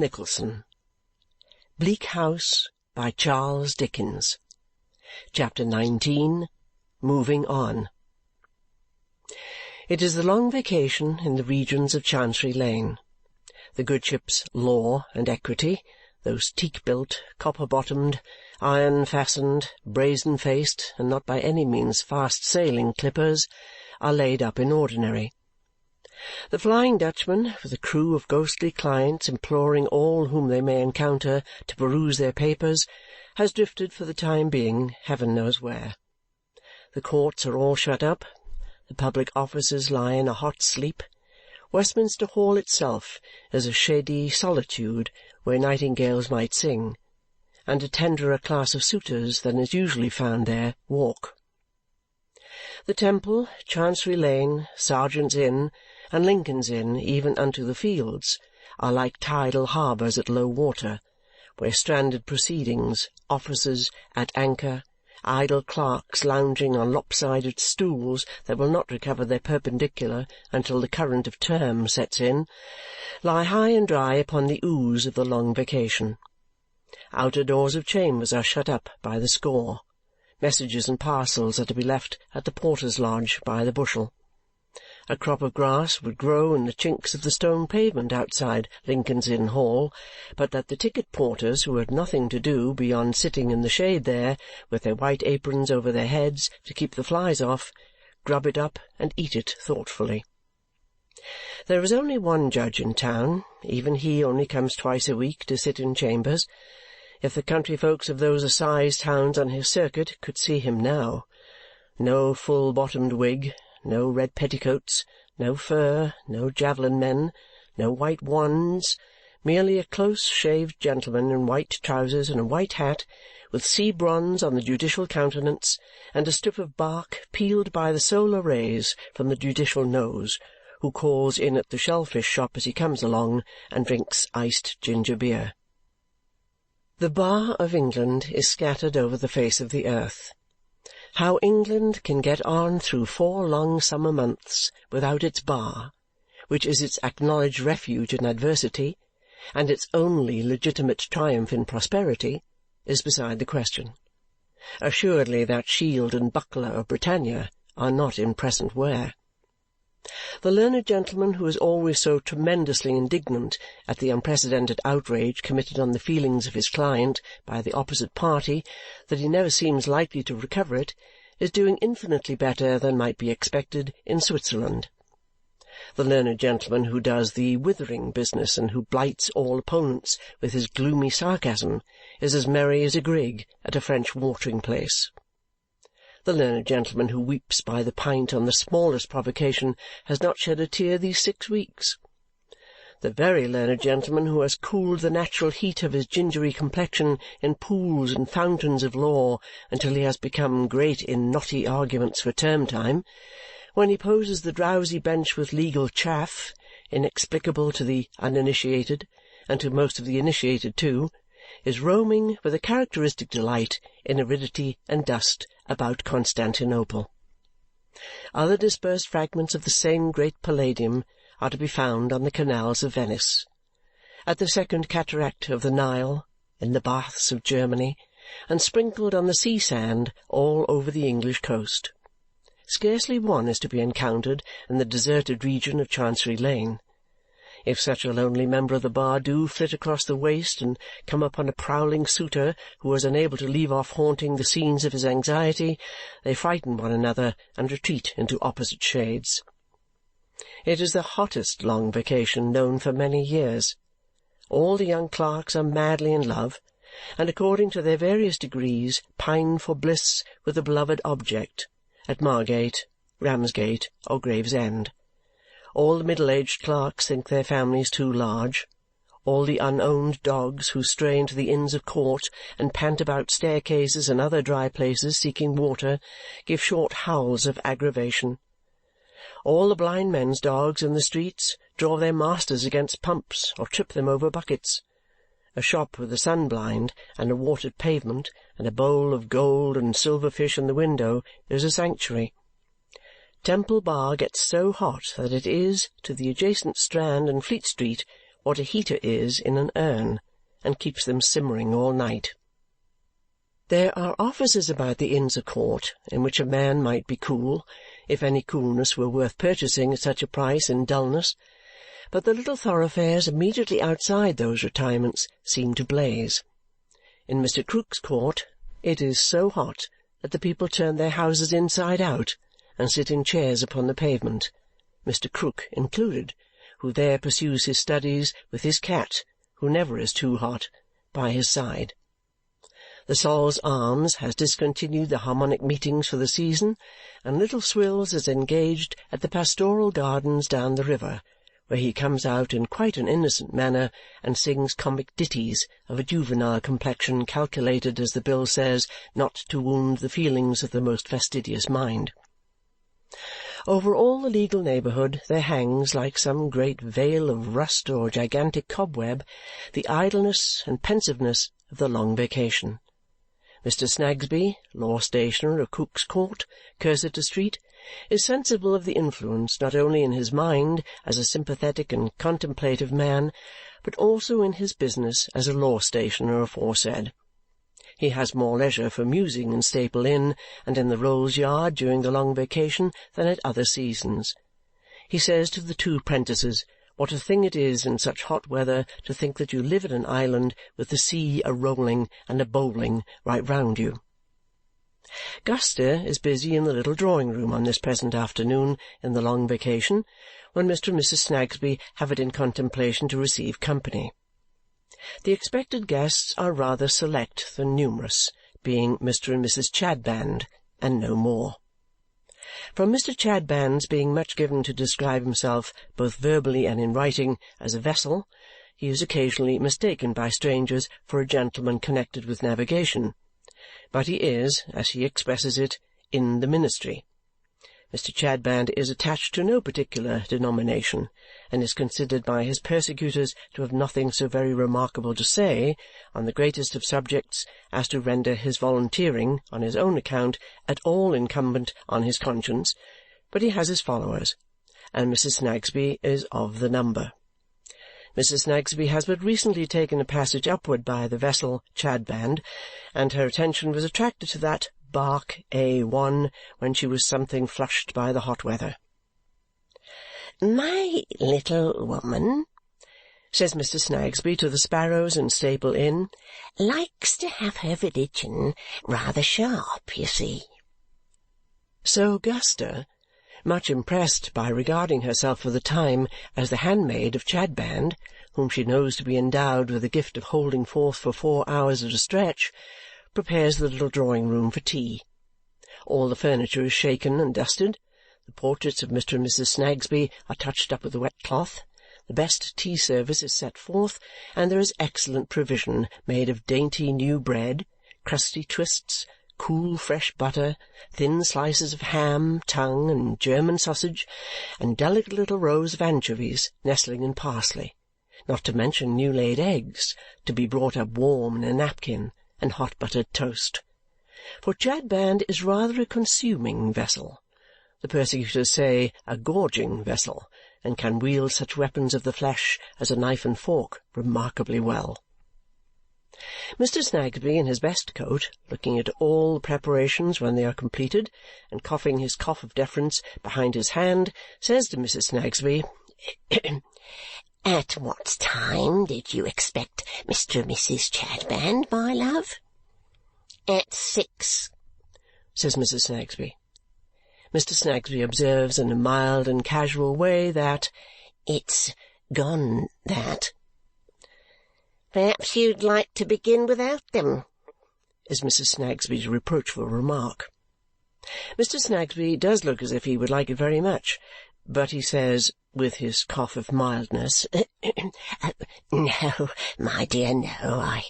Nicholson. Bleak House by Charles Dickens. Chapter 19. Moving On. It is the long vacation in the regions of Chancery Lane. The good ships Law and Equity, those teak-built, copper-bottomed, iron-fastened, brazen-faced, and not by any means fast-sailing clippers, are laid up in ordinary. The Flying Dutchman, with a crew of ghostly clients imploring all whom they may encounter to peruse their papers, has drifted for the time being heaven knows where. The courts are all shut up. The public offices lie in a hot sleep. Westminster Hall itself is a shady solitude where nightingales might sing, and a tenderer class of suitors than is usually found there walk. The Temple, Chancery Lane, Sergeant's Inn, and Lincoln's Inn, even unto the Fields, are like tidal harbours at low water, where stranded proceedings, officers at anchor, idle clerks lounging on lopsided stools that will not recover their perpendicular until the current of term sets in, lie high and dry upon the ooze of the long vacation. Outer doors of chambers are shut up by the score. Messages and parcels are to be left at the porter's lodge by the bushel. A crop of grass would grow in the chinks of the stone pavement outside Lincoln's Inn Hall, but that the ticket porters, who had nothing to do beyond sitting in the shade there, with their white aprons over their heads to keep the flies off, grub it up and eat it thoughtfully. There is only one judge in town. Even he only comes twice a week to sit in chambers. If the country folks of those assize towns on his circuit could see him now! No full-bottomed wig, no red petticoats, no fur, no javelin men, no white wands, merely a close-shaved gentleman in white trousers and a white hat, with sea-bronze on the judicial countenance, and a strip of bark peeled by the solar rays from the judicial nose, who calls in at the shellfish shop as he comes along and drinks iced ginger beer. The bar of England is scattered over the face of the earth. How England can get on through 4 long summer months without its bar, which is its acknowledged refuge in adversity, and its only legitimate triumph in prosperity, is beside the question. Assuredly that shield and buckler of Britannia are not in present wear. The learned gentleman who is always so tremendously indignant at the unprecedented outrage committed on the feelings of his client by the opposite party that he never seems likely to recover it, is doing infinitely better than might be expected in Switzerland. The learned gentleman who does the withering business and who blights all opponents with his gloomy sarcasm is as merry as a grig at a French watering-place. The learned gentleman who weeps by the pint on the smallest provocation has not shed a tear these 6 weeks. The very learned gentleman who has cooled the natural heat of his gingery complexion in pools and fountains of law until he has become great in knotty arguments for term-time, when he poses the drowsy bench with legal chaff, inexplicable to the uninitiated, and to most of the initiated too, is roaming with a characteristic delight in aridity and dust about Constantinople. Other dispersed fragments of the same great palladium are to be found on the canals of Venice, at the second cataract of the Nile, in the baths of Germany, and sprinkled on the sea-sand all over the English coast. Scarcely one is to be encountered in the deserted region of Chancery Lane. If such a lonely member of the bar do flit across the waste and come upon a prowling suitor who is unable to leave off haunting the scenes of his anxiety, they frighten one another and retreat into opposite shades. It is the hottest long vacation known for many years. All the young clerks are madly in love, and according to their various degrees pine for bliss with the beloved object, at Margate, Ramsgate, or Gravesend. All the middle-aged clerks think their families too large. All the unowned dogs who stray into the Inns of Court and pant about staircases and other dry places seeking water give short howls of aggravation. All the blind men's dogs in the streets draw their masters against pumps or trip them over buckets. A shop with a sun-blind and a watered pavement and a bowl of gold and silver fish in the window is a sanctuary. Temple Bar gets so hot that it is, to the adjacent Strand and Fleet Street, what a heater is in an urn, and keeps them simmering all night. There are offices about the Inns of Court in which a man might be cool, if any coolness were worth purchasing at such a price in dullness, but the little thoroughfares immediately outside those retirements seem to blaze. In Mr. Krook's court it is so hot that the people turn their houses inside out and sit in chairs upon the pavement, Mr. Krook included, who there pursues his studies with his cat, who never is too hot, by his side. The Sol's Arms has discontinued the harmonic meetings for the season, and Little Swills is engaged at the pastoral gardens down the river, where he comes out in quite an innocent manner and sings comic ditties of a juvenile complexion calculated, as the bill says, not to wound the feelings of the most fastidious mind. Over all the legal neighbourhood there hangs, like some great veil of rust or gigantic cobweb, the idleness and pensiveness of the long vacation. Mr. Snagsby, law stationer of Cook's Court, Cursitor Street, is sensible of the influence not only in his mind as a sympathetic and contemplative man, but also in his business as a law stationer aforesaid. He has more leisure for musing in Staple Inn and in the Rolls Yard during the long vacation than at other seasons. He says to the two prentices, what a thing it is in such hot weather to think that you live in an island with the sea a-rolling and a-bowling right round you. Guster is busy in the little drawing-room on this present afternoon in the long vacation, when Mr. and Mrs. Snagsby have it in contemplation to receive company. The expected guests are rather select than numerous, being Mr. and Mrs. Chadband, and no more. From Mr. Chadband's being much given to describe himself, both verbally and in writing, as a vessel, he is occasionally mistaken by strangers for a gentleman connected with navigation. But he is, as he expresses it, in the ministry. Mr. Chadband is attached to no particular denomination, and is considered by his persecutors to have nothing so very remarkable to say, on the greatest of subjects, as to render his volunteering, on his own account, at all incumbent on his conscience, but he has his followers, and Mrs. Snagsby is of the number. Mrs. Snagsby has but recently taken a passage upward by the vessel Chadband, and her attention was attracted to that bark A1 when she was something flushed by the hot weather. "My little woman," says Mr. Snagsby to the sparrows in Staple Inn, "likes to have her religion rather sharp, you see." So Guster, much impressed by regarding herself for the time as the handmaid of Chadband, whom she knows to be endowed with the gift of holding forth for 4 hours at a stretch, prepares the little drawing-room for tea. All the furniture is shaken and dusted. The portraits of Mr. and Mrs. Snagsby are touched up with a wet cloth. The best tea service is set forth, and there is excellent provision made of dainty new bread, crusty twists, cool fresh butter, thin slices of ham, tongue, and German sausage, and delicate little rows of anchovies nestling in parsley, not to mention new-laid eggs, to be brought up warm in a napkin, and hot buttered toast. For Chadband is rather a consuming vessel, the persecutors say a gorging vessel, and can wield such weapons of the flesh as a knife and fork remarkably well. Mr. Snagsby, in his best coat, looking at all the preparations when they are completed, and coughing his cough of deference behind his hand, says to Mrs. Snagsby, "At what time did you expect Mr. and Mrs. Chadband, my love?" "At 6," says Mrs. Snagsby. Mr. Snagsby observes in a mild and casual way that "it's gone, that." "Perhaps you'd like to begin without them," is Mrs. Snagsby's reproachful remark. Mr. Snagsby does look as if he would like it very much, but he says, with his cough of mildness, "No, my dear, no, I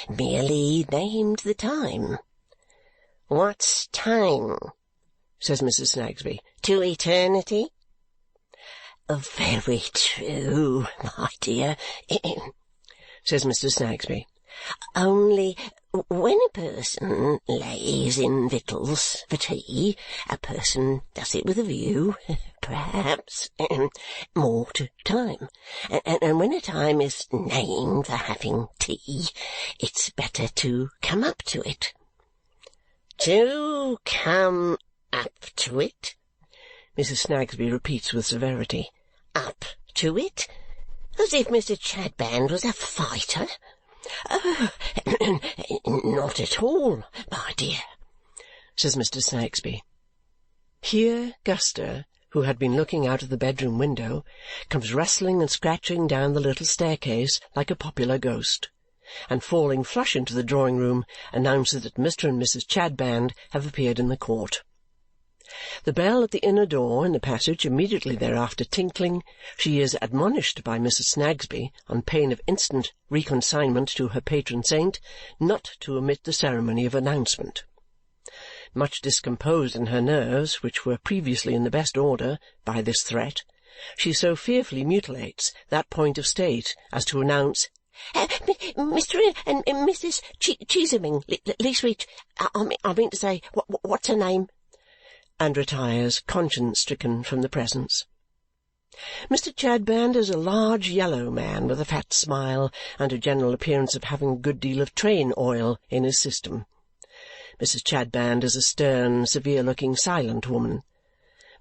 merely named the time." "What time?" says Mrs. Snagsby. "To eternity?" "Very true, my dear," says Mr. Snagsby. Only when a person lays in victuals for tea, a person does it with a view, perhaps, more to time. And when a time is named for having tea, it's better to come up to it. To come up to it? Mrs. Snagsby repeats with severity. Up to it? As if Mr. Chadband was a fighter? Oh, not at all, my dear, says Mr. Snagsby. Here Guster, who had been looking out of the bedroom window, comes rustling and scratching down the little staircase like a popular ghost, and falling flush into the drawing-room, announces that Mr. and Mrs. Chadband have appeared in the court. The bell at the inner door in the passage immediately thereafter tinkling, she is admonished by Mrs. Snagsby, on pain of instant reconsignment to her patron saint, not to omit the ceremony of announcement. Much discomposed in her nerves, which were previously in the best order, by this threat, she so fearfully mutilates that point of state as to announce, Mr. and Mrs. Cheeseming, Leastreach, I mean to say, what's her name? And retires, conscience-stricken, from the presence. Mr. Chadband is a large yellow man with a fat smile and a general appearance of having a good deal of train oil in his system. Mrs. Chadband is a stern, severe-looking, silent woman.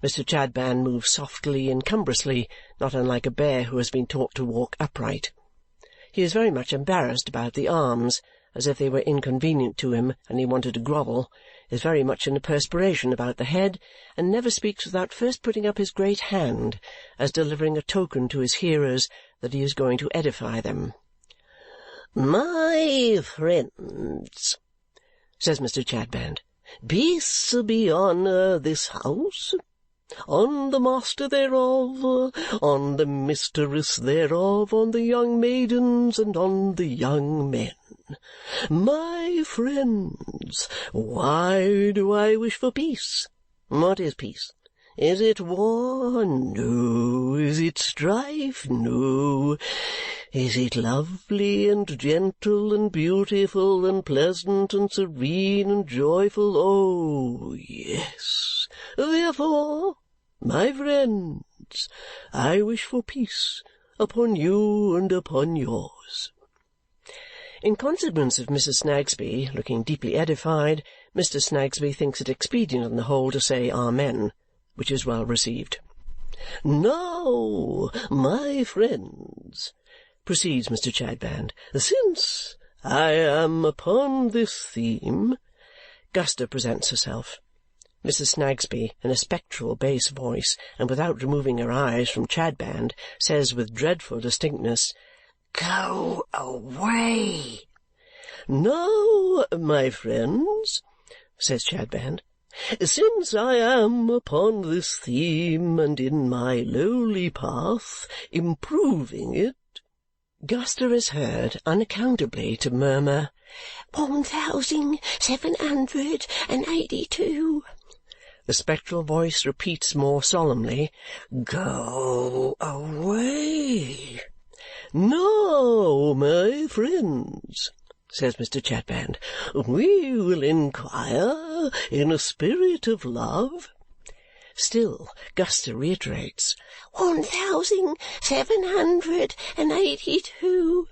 Mr. Chadband moves softly and cumbrously, not unlike a bear who has been taught to walk upright. He is very much embarrassed about the arms, as if they were inconvenient to him and he wanted to grovel, is very much in a perspiration about the head, and never speaks without first putting up his great hand, as delivering a token to his hearers that he is going to edify them. My friends, says Mr. Chadband, peace be on this house, on the master thereof, on the mistress thereof, on the young maidens, and on the young men. My friends, why do I wish for peace? What is peace? Is it war? No. Is it strife? No. Is it lovely and gentle and beautiful and pleasant and serene and joyful? Oh, yes. Therefore, my friends, I wish for peace upon you and upon yours. In consequence of Mrs. Snagsby looking deeply edified, Mr. Snagsby thinks it expedient on the whole to say Amen, which is well received. Now, my friends, proceeds Mr. Chadband, since I am upon this theme. Guster presents herself. Mrs. Snagsby, in a spectral bass voice, and without removing her eyes from Chadband, says with dreadful distinctness, Go away. Now, my friends, says Chadband, since I am upon this theme and in my lowly path, improving it. Guster is heard unaccountably to murmur, 1,782. The spectral voice repeats more solemnly, Go away. Now, my friends, says Mr. Chadband, we will inquire in a spirit of love. Still Guster reiterates, 1,782.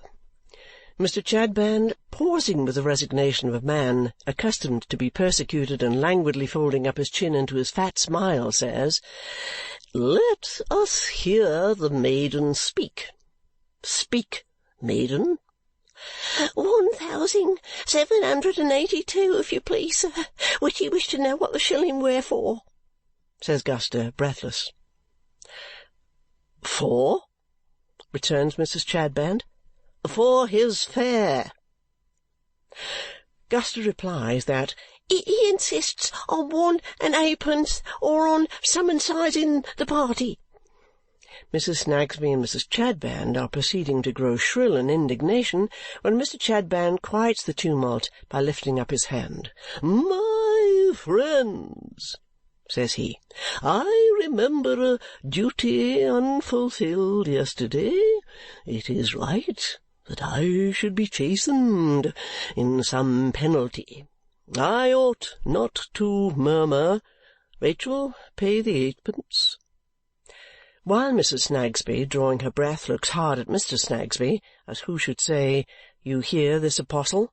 Mr. Chadband, pausing with the resignation of a man accustomed to be persecuted and languidly folding up his chin into his fat smile, says, Let us hear the maiden speak. Speak, maiden. 1,782, if you please, sir. Would you wish to know what the shilling were for? Says Guster, breathless. For? Returns Mrs. Chadband. For his fare. Guster replies that he insists on 1 and 8pence or on summonsizing the party. Mrs. Snagsby and Mrs. Chadband are proceeding to grow shrill in indignation when Mr. Chadband quiets the tumult by lifting up his hand. My friends, says he, I remember a duty unfulfilled yesterday. It is right that I should be chastened in some penalty. I ought not to murmur. Rachel, pay the eightpence." While Mrs. Snagsby, drawing her breath, looks hard at Mr. Snagsby, as who should say, "You hear this apostle?"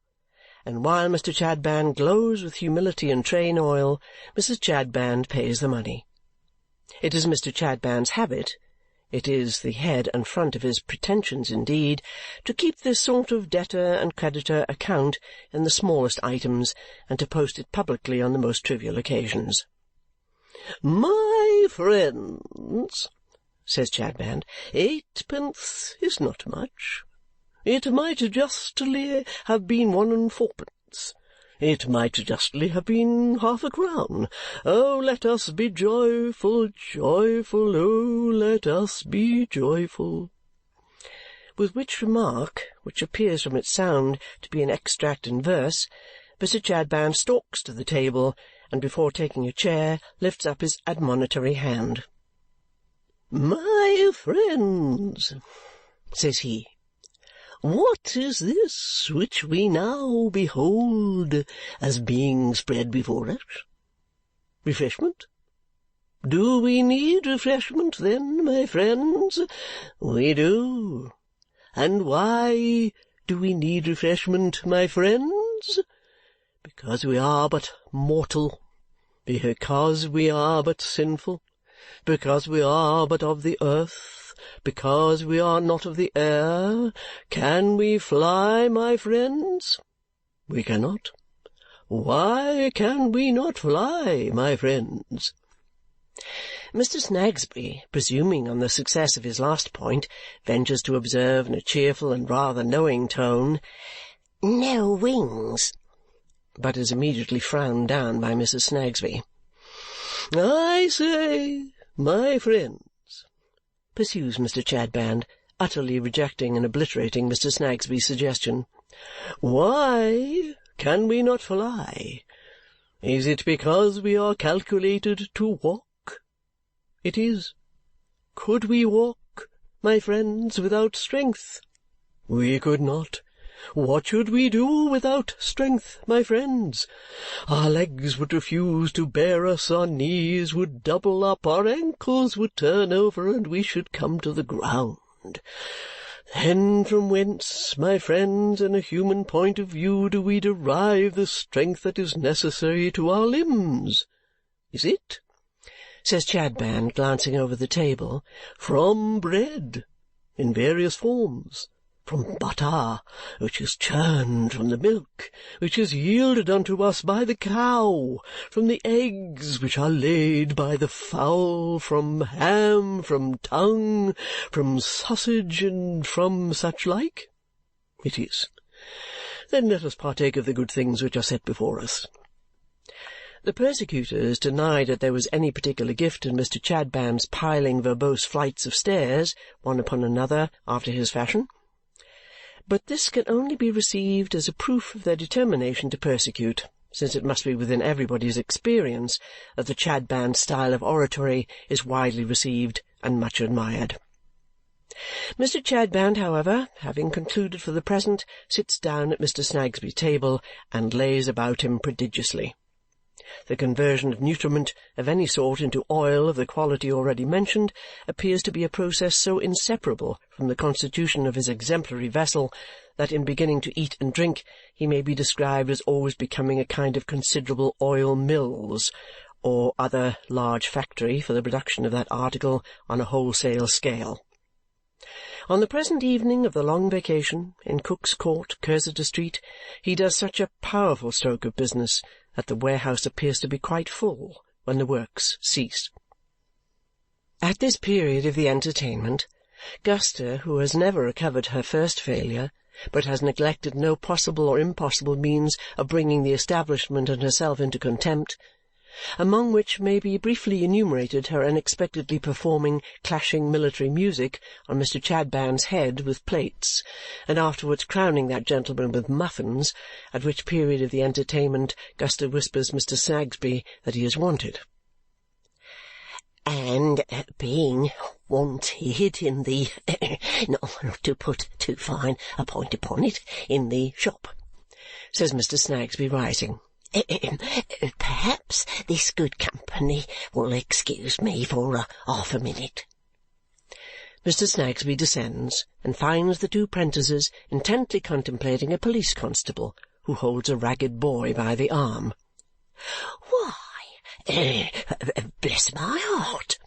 and while Mr. Chadband glows with humility and train oil, Mrs. Chadband pays the money. It is Mr. Chadband's habit, it is the head and front of his pretensions indeed, to keep this sort of debtor and creditor account in the smallest items and to post it publicly on the most trivial occasions. "My friends," says Chadband, "eightpence is not much. It might justly have been 1 and 4pence. It might justly have been half a crown. Oh, let us be joyful, joyful, oh, let us be joyful." With which remark, which appears from its sound to be an extract in verse, Mr. Chadband stalks to the table, and before taking a chair lifts up his admonitory hand. "My friends," says he, "what is this which we now behold as being spread before us? Refreshment? Do we need refreshment, then, my friends? We do. And why do we need refreshment, my friends? Because we are but mortal, because we are but sinful, because we are but of the earth, because we are not of the air. Can we fly, my friends? We cannot. Why can we not fly, my friends?" Mr. Snagsby, presuming on the success of his last point, ventures to observe in a cheerful and rather knowing tone, "No wings," but is immediately frowned down by Mrs. Snagsby. "I say, my friends," pursues Mr. Chadband, utterly rejecting and obliterating Mr. Snagsby's suggestion, "why can we not fly? Is it because we are calculated to walk? It is. Could we walk, my friends, without strength? We could not. What should we do without strength, my friends? Our legs would refuse to bear us, our knees would double up, our ankles would turn over, and we should come to the ground. Then from whence, my friends, in a human point of view, do we derive the strength that is necessary to our limbs? Is it," says Chadband, glancing over the table, "from bread in various forms, from butter which is churned from the milk which is yielded unto us by the cow, from the eggs which are laid by the fowl, from ham, from tongue, from sausage, and from such like? It is. Then let us partake of the good things which are set before us." The persecutors denied that there was any particular gift in Mr. Chadband's piling verbose flights of stairs, one upon another, after his fashion. But this can only be received as a proof of their determination to persecute, since it must be within everybody's experience that the Chadband style of oratory is widely received and much admired. Mr. Chadband, however, having concluded for the present, sits down at Mr. Snagsby's table and lays about him prodigiously. The conversion of nutriment of any sort into oil of the quality already mentioned appears to be a process so inseparable from the constitution of his exemplary vessel that in beginning to eat and drink he may be described as always becoming a kind of considerable oil mills or other large factory for the production of that article on a wholesale scale. On the present evening of the long vacation, in Cook's Court, Cursitor Street, he does such a powerful stroke of business that the warehouse appears to be quite full when the works cease. At this period of the entertainment, Guster, who has never recovered her first failure, but has neglected no possible or impossible means of bringing the establishment and herself into contempt, among which may be briefly enumerated her unexpectedly performing clashing military music on Mr. Chadband's head with plates, and afterwards crowning that gentleman with muffins, at which period of the entertainment Guster whispers Mr. Snagsby that he is wanted. "And being wanted in the not to put too fine a point upon it in the shop," says Mr. Snagsby, rising. "Perhaps this good company will excuse me for half a minute." Mr. Snagsby descends and finds the two 'prentices intently contemplating a police constable who holds a ragged boy by the arm. "Why, bless my heart,"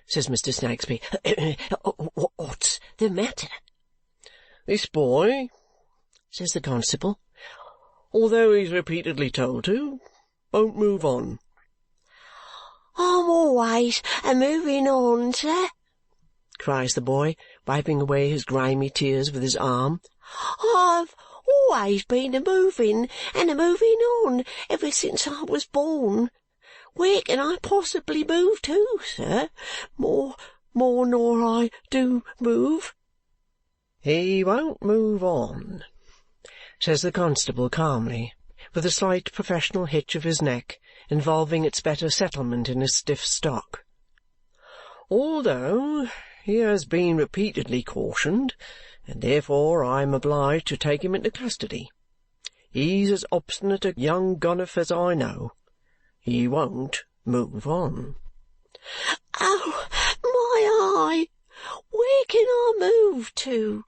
says Mr. Snagsby, "what's the matter?" "This boy," says the constable, "although he's repeatedly told to, won't move on." "I'm always a-moving on, sir," cries the boy, wiping away his grimy tears with his arm. "I've always been a-moving and a-moving on ever since I was born. Where can I possibly move to, sir, more nor I do move?" "He won't move on," says the constable calmly, with a slight professional hitch of his neck involving its better settlement in his stiff stock, "although he has been repeatedly cautioned, and therefore I am obliged to take him into custody. He's as obstinate a young gonoph as I know. He won't move on." "Oh, my eye! Where can I move to?"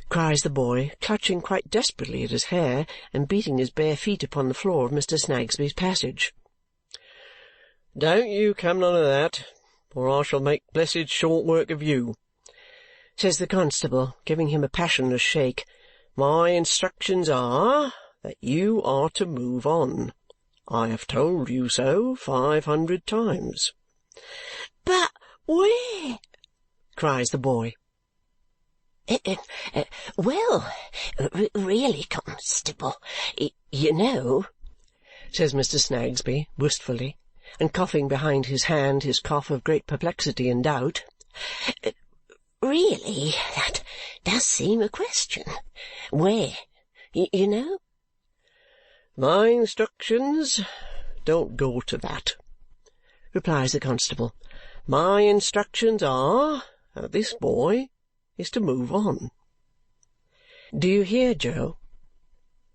cries the boy, clutching quite desperately at his hair and beating his bare feet upon the floor of Mr. Snagsby's passage. "Don't you come none of that, or I shall make blessed short work of you," says the constable, giving him a passionless shake. "My instructions are that you are to move on. I have told you so 500 times." "But where?" cries the boy. "Well, really, constable, you know," says Mr. Snagsby wistfully, and coughing behind his hand his cough of great perplexity and doubt, "really, that does seem a question. Where, you know?" "My instructions don't go to that," replies the constable. "My instructions are that this boy is to move on." Do you hear, Joe?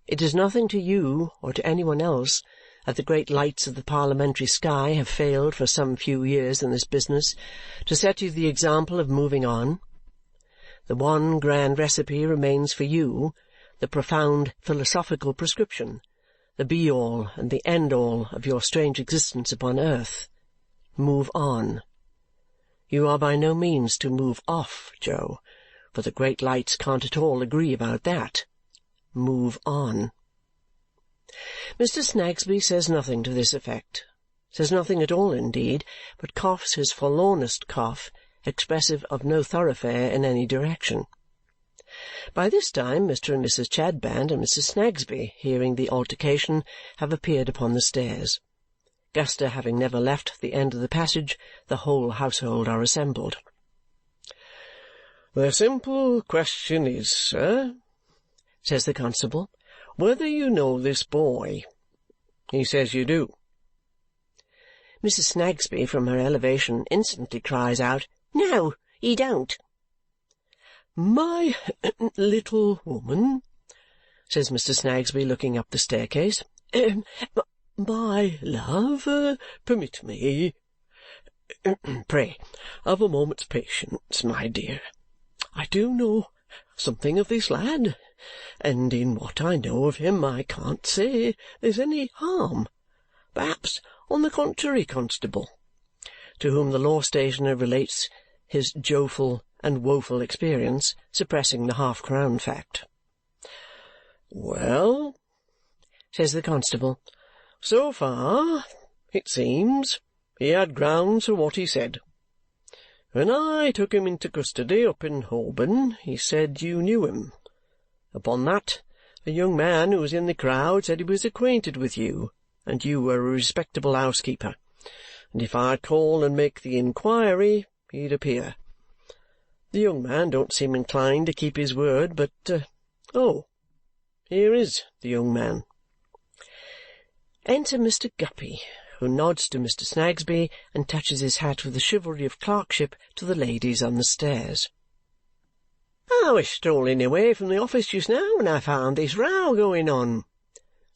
It is nothing to you or to any one else that the great lights of the parliamentary sky have failed for some few years in this business to set you the example of moving on. The one grand recipe remains for you, the profound philosophical prescription, the be-all and the end-all of your strange existence upon earth. Move on. You are by no means to move off, Joe, for the great lights can't at all agree about that. Move on. Mr. Snagsby says nothing to this effect, says nothing at all indeed, but coughs his forlornest cough, expressive of no thoroughfare in any direction. By this time Mr. and Mrs. Chadband and Mrs. Snagsby, hearing the altercation, have appeared upon the stairs. Guster having never left the end of the passage, the whole household are assembled. "The simple question is, sir," says the constable, "whether you know this boy. He says you do." Mrs. Snagsby, from her elevation, instantly cries out, "No, he don't." "My little woman," says Mr. Snagsby, looking up the staircase, "my love, permit me. Pray have a moment's patience, my dear. I do know something of this lad, and in what I know of him I can't say there's any harm. Perhaps, on the contrary, constable," to whom the law-stationer relates his joful and woeful experience, suppressing the half-crown fact. "Well," says the constable, "so far, it seems, he had grounds for what he said. When I took him into custody up in Holborn, he said you knew him. Upon that, a young man who was in the crowd said he was acquainted with you, and you were a respectable housekeeper, and if I'd call and make the inquiry, he'd appear. The young man don't seem inclined to keep his word, but, here is the young man." Enter Mr. Guppy, who nods to Mr. Snagsby and touches his hat with the chivalry of clerkship to the ladies on the stairs. "I was strolling away from the office just now, and I found this row going on,"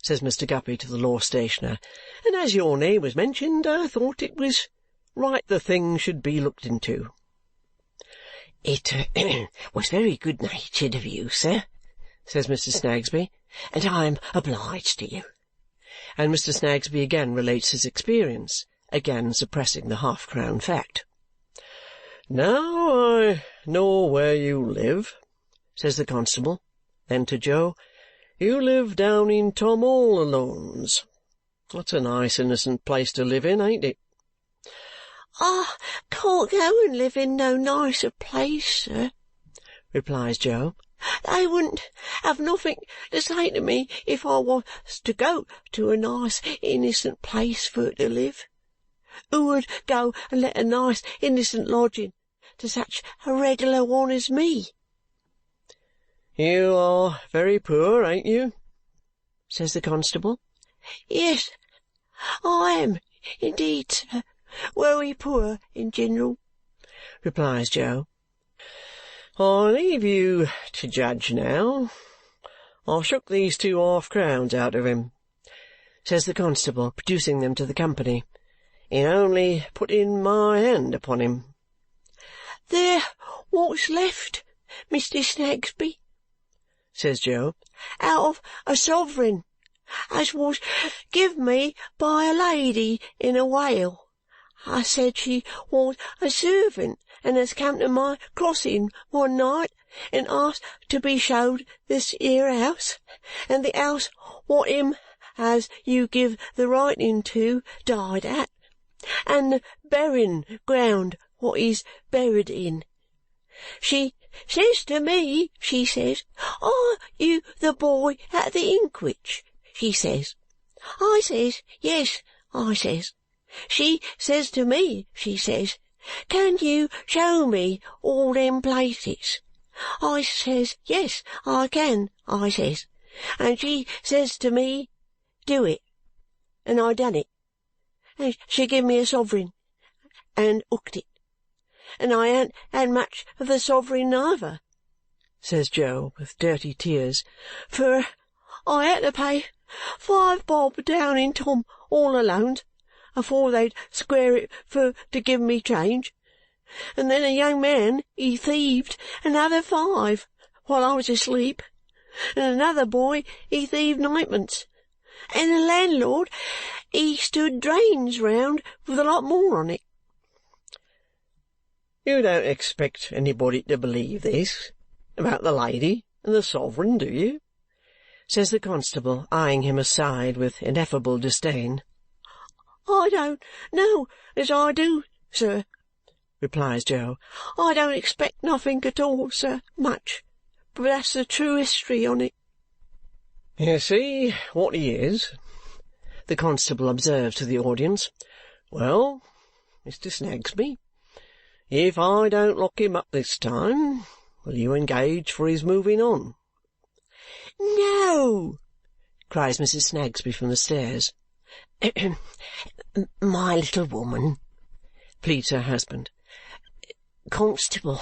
says Mr. Guppy to the law-stationer, "and as your name was mentioned, I thought it was right the thing should be looked into." "It was very good-natured of you, sir," says Mr. Snagsby, "and I am obliged to you." And Mr. Snagsby again relates his experience, again suppressing the half-crown fact. "Now I know where you live," says the constable. Then to Joe, "You live down in Tom all Alone's. That's a nice innocent place to live in, ain't it?" "I can't go and live in no nicer place, sir," replies Joe. "They wouldn't have nothing to say to me if I was to go to a nice innocent place for to live. Who would go and let a nice innocent lodging to such a regular one as me?" "You are very poor, ain't you?" says the constable. "Yes, I am indeed, sir. Very poor in general," replies Joe. "I leave you to judge now. I shook these 2 half-crowns out of him," says the constable, producing them to the company, "in only putting my hand upon him." "They're what's left, Mr. Snagsby," says Joe, "out of a sovereign as was give me by a lady in a whale. I said she was a servant and has come to my crossing one night and asked to be showed this here house, and the house what him as you give the writing to died at, and the berrin ground what he's buried in. She says to me, she says, 'Are you the boy at the Inkwhich?' she says. I says, 'Yes,' I says. She says to me, she says, 'Can you show me all them places?' I says, 'Yes, I can,' I says. And she says to me, 'Do it.' And I done it. And she give me a sovereign and hooked it. And I ain't had much of the sovereign neither," says Joe, with dirty tears, "for I had to pay 5 bob down in Tom all Alone's afore they'd square it for to give me change. And then a young man, he thieved another 5 while I was asleep, and another boy, he thieved 9pence, and the landlord, he stood drains round with a lot more on it." "You don't expect anybody to believe this about the lady and the sovereign, do you?" says the constable, eyeing him aside with ineffable disdain. "I don't know as I do, sir," replies Joe. "I don't expect nothing at all, sir, much, but that's the true history on it." "You see what he is," the constable observes to the audience. "Well, Mr. Snagsby, if I don't lock him up this time, will you engage for his moving on?" "No!" cries Mrs. Snagsby from the stairs. "My little woman," pleads her husband. "Constable,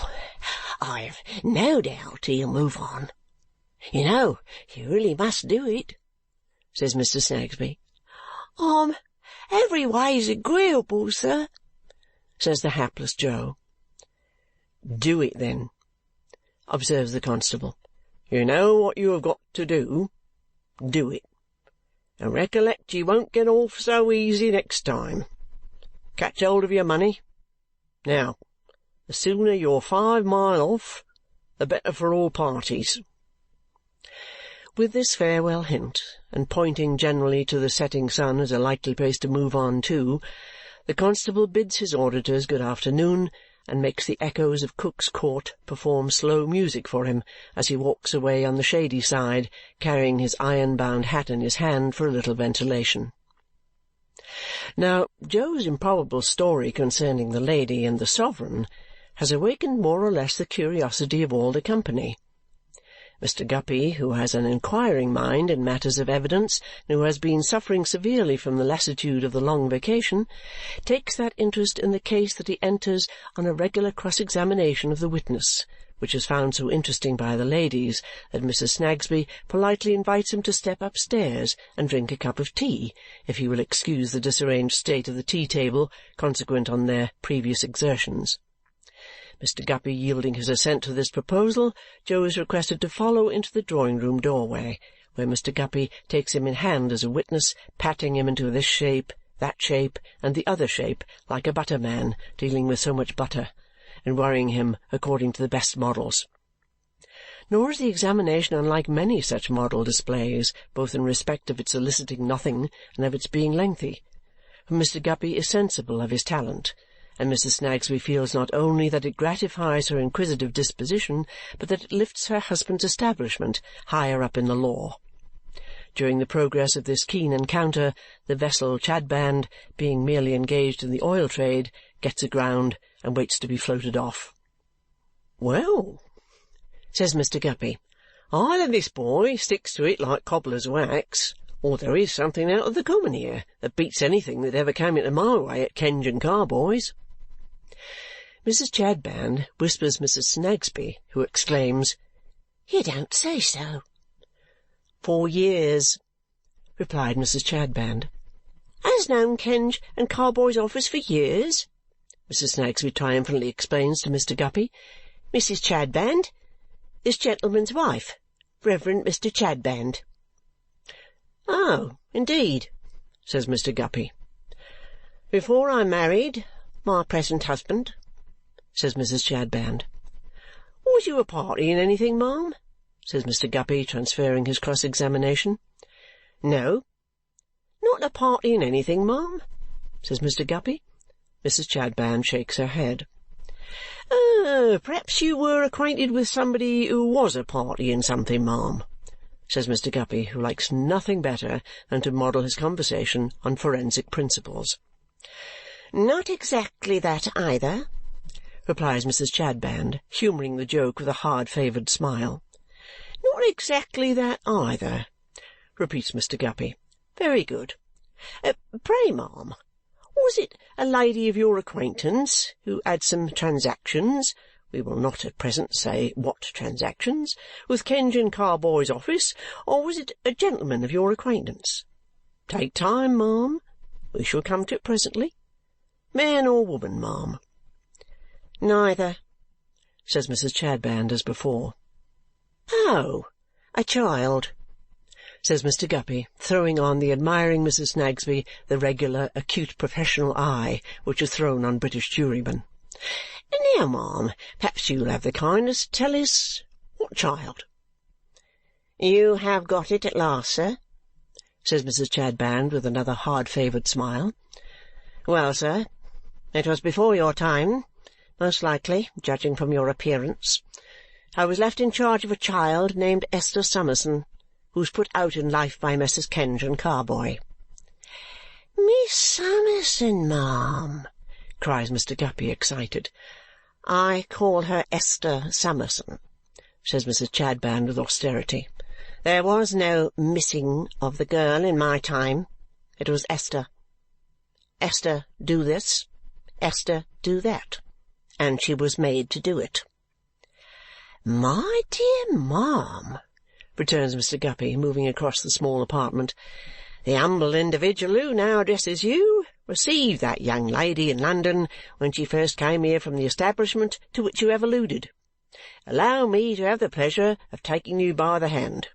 I have no doubt he'll move on. You know, you really must do it," says Mr. Snagsby. "I'm every ways agreeable, sir," says the hapless Joe. "Do it, then," observes the constable. "You know what you have got to do. Do it. And recollect you won't get off so easy next time. Catch hold of your money. Now, the sooner you're 5 mile off, the better for all parties." With this farewell hint, and pointing generally to the setting sun as a likely place to move on to, the constable bids his auditors good afternoon and makes the echoes of Cook's Court perform slow music for him as he walks away on the shady side, carrying his iron-bound hat in his hand for a little ventilation. Now, Joe's improbable story concerning the lady and the sovereign has awakened more or less the curiosity of all the company. Mr. Guppy, who has an inquiring mind in matters of evidence and who has been suffering severely from the lassitude of the long vacation, takes that interest in the case that he enters on a regular cross-examination of the witness, which is found so interesting by the ladies that Mrs. Snagsby politely invites him to step upstairs and drink a cup of tea, if he will excuse the disarranged state of the tea-table consequent on their previous exertions. Mr. Guppy yielding his assent to this proposal, Jo is requested to follow into the drawing-room doorway, where Mr. Guppy takes him in hand as a witness, patting him into this shape, that shape, and the other shape, like a butterman dealing with so much butter, and worrying him according to the best models. Nor is the examination unlike many such model displays, both in respect of its eliciting nothing and of its being lengthy. For Mr. Guppy is sensible of his talent, and Mrs. Snagsby feels not only that it gratifies her inquisitive disposition, but that it lifts her husband's establishment higher up in the law. During the progress of this keen encounter, the vessel Chadband, being merely engaged in the oil trade, gets aground and waits to be floated off. "Well," says Mr. Guppy, "either this boy sticks to it like cobbler's wax, or there is something out of the common here that beats anything that ever came into my way at Kenge and Carboy's." Mrs. Chadband whispers Mrs. Snagsby, who exclaims, "You don't say so!" "For years," replied Mrs. Chadband. "Has known Kenge and Carboy's office for years?" Mrs. Snagsby triumphantly explains to Mr. Guppy. "Mrs. Chadband, this gentleman's wife, Reverend Mr. Chadband." "Oh, indeed," says Mr. Guppy. "Before I married my present husband," says Mrs. Chadband. "Was you a party in anything, ma'am?" says Mr. Guppy, transferring his cross-examination. "No." "Not a party in anything, ma'am?" says Mr. Guppy. Mrs. Chadband shakes her head. "Perhaps you were acquainted with somebody who was a party in something, ma'am?" says Mr. Guppy, who likes nothing better than to model his conversation on forensic principles. "Not exactly that either," replies Mrs. Chadband, humouring the joke with a hard-favoured smile. "Not exactly that either," repeats Mr. Guppy. "Very good. Pray, ma'am, was it a lady of your acquaintance who had some transactions, we will not at present say what transactions, with Kenge and Carboy's office, or was it a gentleman of your acquaintance? Take time, ma'am. We shall come to it presently. Man or woman, ma'am?" "Neither," says Mrs. Chadband as before. "Oh, a child," says Mr. Guppy, throwing on the admiring Mrs. Snagsby the regular acute professional eye which is thrown on British jurymen. "Now, ma'am, perhaps you'll have the kindness to tell us what child?" "You have got it at last, sir," says Mrs. Chadband with another hard-favoured smile. "Well, sir, it was before your time, most likely, judging from your appearance. I was left in charge of a child named Esther Summerson, who was put out in life by Messrs. Kenge and Carboy." "Miss Summerson, ma'am!" cries Mr. Guppy, excited. "I call her Esther Summerson," says Mrs. Chadband with austerity. "There was no missing of the girl in my time. It was Esther. Esther, do this. Esther, do that. And she was made to do it." "My dear ma'am," returns Mr. Guppy, moving across the small apartment, "the humble individual who now addresses you received that young lady in London when she first came here from the establishment to which you have alluded. Allow me to have the pleasure of taking you by the hand."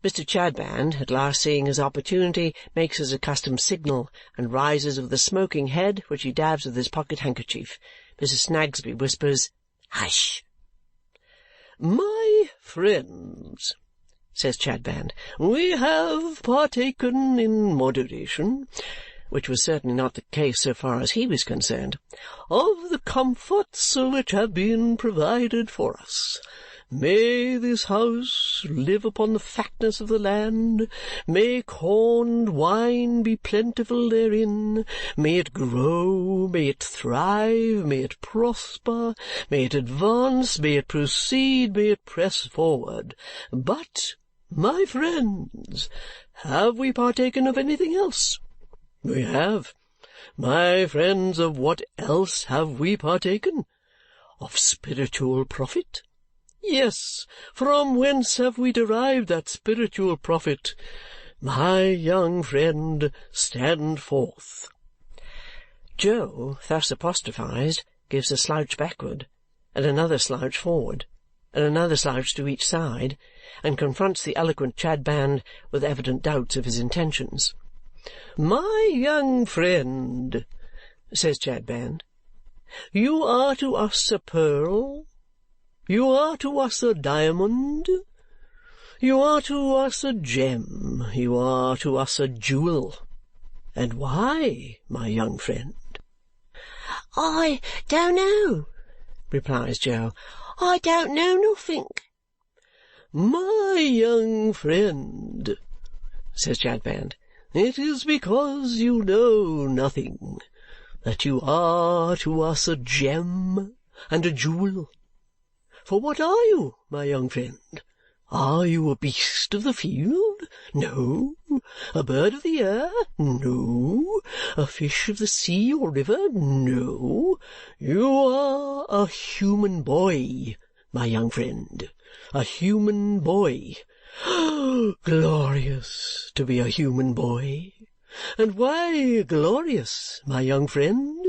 Mr. Chadband, at last seeing his opportunity, makes his accustomed signal and rises with a smoking head, which he dabs with his pocket-handkerchief. Mrs. Snagsby whispers, "Hush!" "My friends," says Chadband, "we have partaken in moderation," which was certainly not the case so far as he was concerned, "of the comforts which have been provided for us. May this house live upon the fatness of the land. May corn and wine be plentiful therein. May it grow, may it thrive, may it prosper, may it advance, may it proceed, may it press forward. But, my friends, have we partaken of anything else? We have. My friends, of what else have we partaken? Of spiritual profit? Yes, from whence have we derived that spiritual profit? My young friend, stand forth." Joe, thus apostrophized, gives a slouch backward, and another slouch forward, and another slouch to each side, and confronts the eloquent Chadband with evident doubts of his intentions. "My young friend," says Chadband, "you are to us a pearl, you are to us a diamond, you are to us a gem, you are to us a jewel. And why, my young friend?" "I don't know," replies Joe. "I don't know nothink." "My young friend," says Chadband, "it is because you know nothing that you are to us a gem and a jewel. For what are you, my young friend? Are you a beast of the field? No. A bird of the air? No. A fish of the sea or river? No. You are a human boy, my young friend, a human boy. Glorious to be a human boy! And why glorious, my young friend?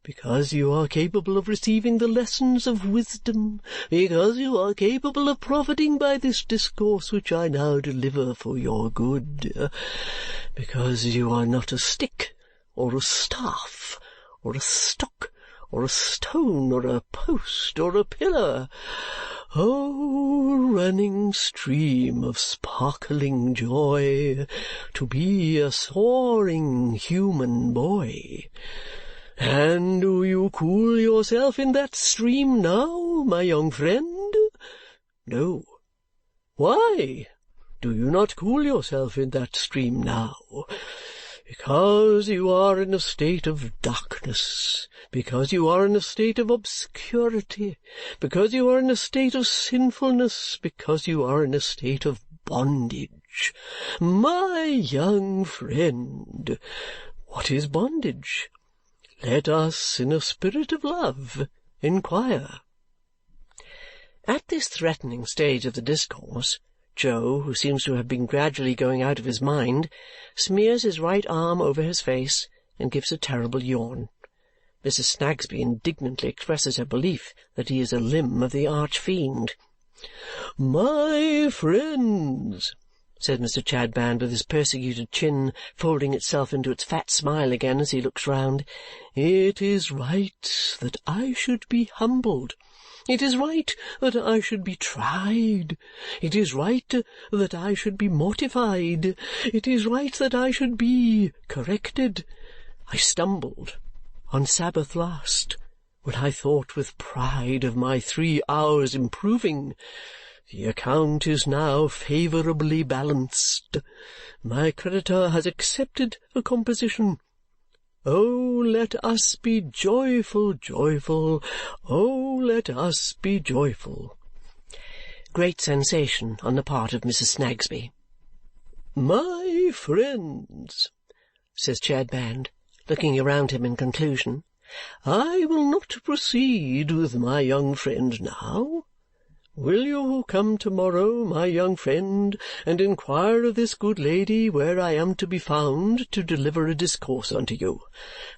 Because you are capable of receiving the lessons of wisdom, because you are capable of profiting by this discourse which I now deliver for your good, because you are not a stick, or a staff, or a stock, or a stone, or a post, or a pillar. O running stream of sparkling joy, to be a soaring human boy! And do you cool yourself in that stream now, my young friend? No. Why do you not cool yourself in that stream now? Because you are in a state of darkness, because you are in a state of obscurity, because you are in a state of sinfulness, because you are in a state of bondage. My young friend, what is bondage? Let us, in a spirit of love, inquire. At this threatening stage of the discourse, Joe, who seems to have been gradually going out of his mind, smears his right arm over his face and gives a terrible yawn. Mrs. Snagsby indignantly expresses her belief that he is a limb of the arch-fiend. "My friends," said Mr. Chadband, with his persecuted chin folding itself into its fat smile again as he looks round, "it is right that I should be humbled. It is right that I should be tried. It is right that I should be mortified. It is right that I should be corrected. I stumbled on Sabbath last, when I thought with pride of my 3 hours improving. The account is now favourably balanced. My creditor has accepted a composition. Oh, let us be joyful, joyful! Oh, let us be joyful!" Great sensation on the part of Mrs. Snagsby. "My friends," says Chadband, looking around him in conclusion, "I will not proceed with my young friend now. Will you come to-morrow, my young friend, and inquire of this good lady where I am to be found to deliver a discourse unto you?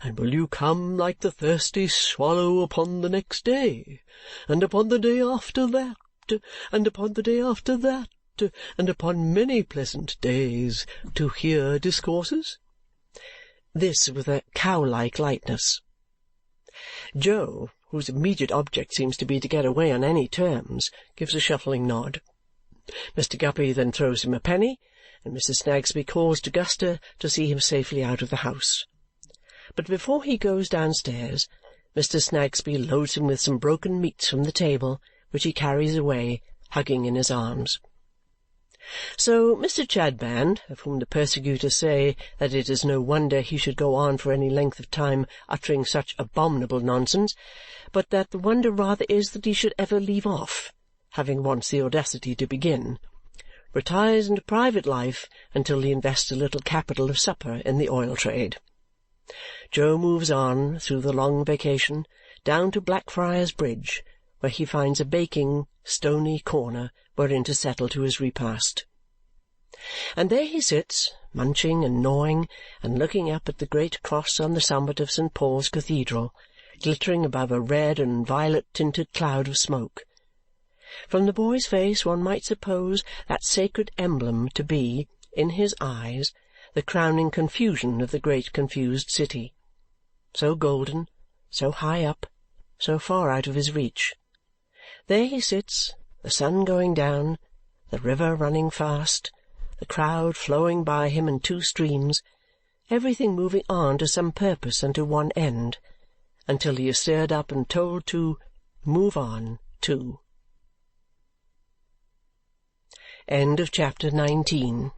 And will you come like the thirsty swallow upon the next day, and upon the day after that, and upon the day after that, and upon many pleasant days, to hear discourses?" This with a cow-like lightness. Joe, whose immediate object seems to be to get away on any terms, gives a shuffling nod. Mr. Guppy then throws him a penny, and Mrs. Snagsby calls to Guster to see him safely out of the house. But before he goes downstairs, Mr. Snagsby loads him with some broken meats from the table, which he carries away, hugging in his arms. So Mr. Chadband, of whom the persecutors say that it is no wonder he should go on for any length of time uttering such abominable nonsense, but that the wonder rather is that he should ever leave off, having once the audacity to begin, retires into private life until he invests a little capital of supper in the oil trade. Joe moves on, through the long vacation, down to Blackfriars Bridge, where he finds a baking, stony corner wherein to settle to his repast. And there he sits, munching and gnawing, and looking up at the great cross on the summit of St. Paul's Cathedral, glittering above a red and violet-tinted cloud of smoke. From the boy's face one might suppose that sacred emblem to be, in his eyes, the crowning confusion of the great confused city. So golden, so high up, so far out of his reach. There he sits, the sun going down, the river running fast, the crowd flowing by him in two streams, everything moving on to some purpose and to one end, until he is stirred up and told to move on too. End of chapter 19.